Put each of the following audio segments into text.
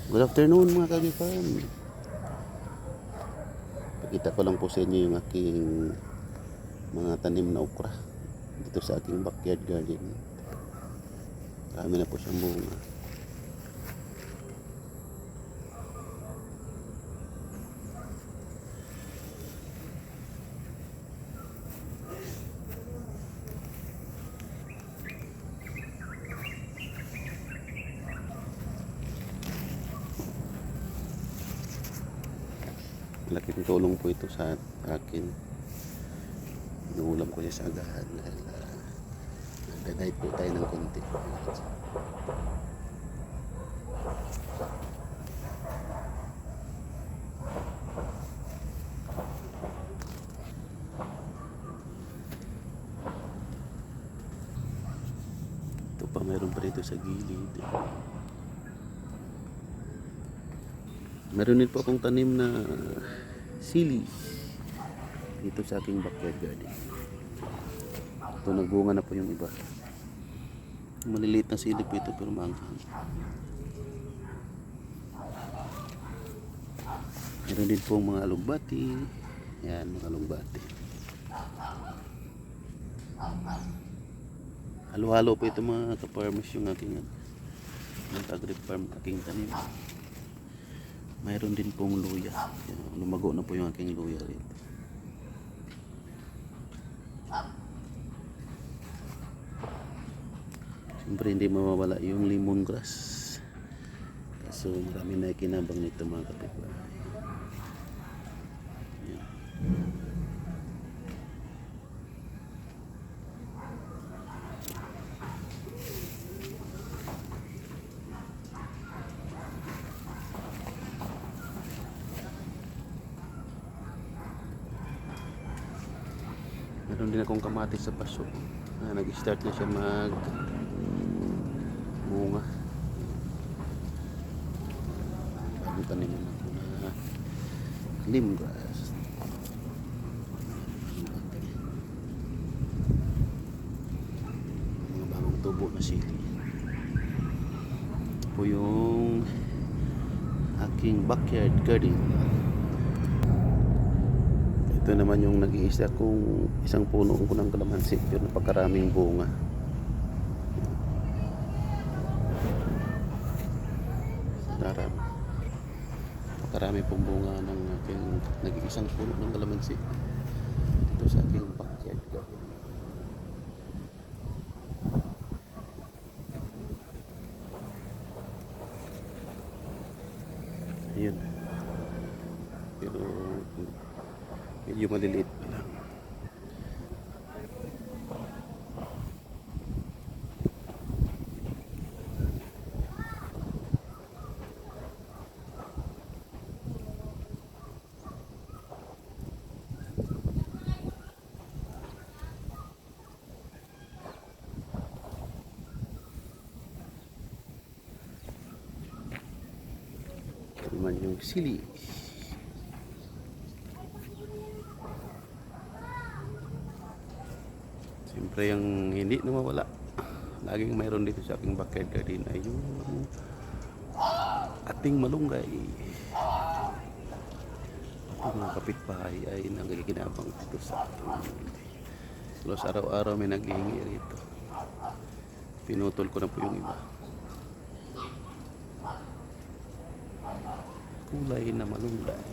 Good afternoon mga kagipan. Pakita ko lang po sa inyo yung aking mga tanim na okra dito sa aking backyard garden. Marami na po siyang bunga. Malaking tulong po ito sa akin. Inuulam ko siya sa agahan dahil nagda-diet po tayo ng konti. Ito pa, mayroon pa rito sa gilid. Meron din po akong tanim na sili dito sa aking backyard garden. Ito, nagbunga na po yung iba. Maliliit na sili po ito pero maanghang. Meron din po mga alugbati. Yan, mga alugbati. Halo-halo po ito mga ka-farmers yung aking agri-farm, aking tanim. Mayroon din pong luya. Lumago na po yung aking luya rito. Siyempre hindi mawawala yung lemongrass. Kaso marami na ikinabang nito mga kapitbahay. Yan. Meron din akong kamatis sa paso. Nag-start na siya mag bunga. Bagong taniman ako na lemongrass. Mga bagong tubo na sili. Ito po yung aking backyard garden. Ito naman yung nag-iisa kong isang puno ko ng kalamansi pero napakaraming bunga. Napakarami pong bunga ng aking nag-iisang puno ng kalamansi dito sa aking backyard garden. Ayun. Pero medyo maliliit pa lang. Ito naman yung sili. Siyempre yung hindi nawawala, laging mayroon dito sa aking backyard garden ay yung ating malunggay. Ito mga kapitbahay ay nagkikinabang dito sa ating. Halos araw-araw may naghihingi rito. Pinutol ko na po yung iba. Kulay na malunggay.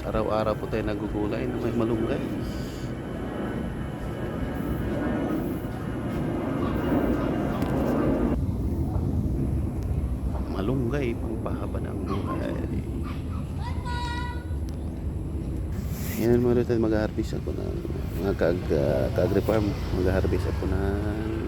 Araw-araw po tayo nagugulay na may malunggay. Malunggay, pangpahaba ng buhay. Yan mga tayo, mag-harvest ako ng mga ka-agri-farm. Mag-harvest ako ng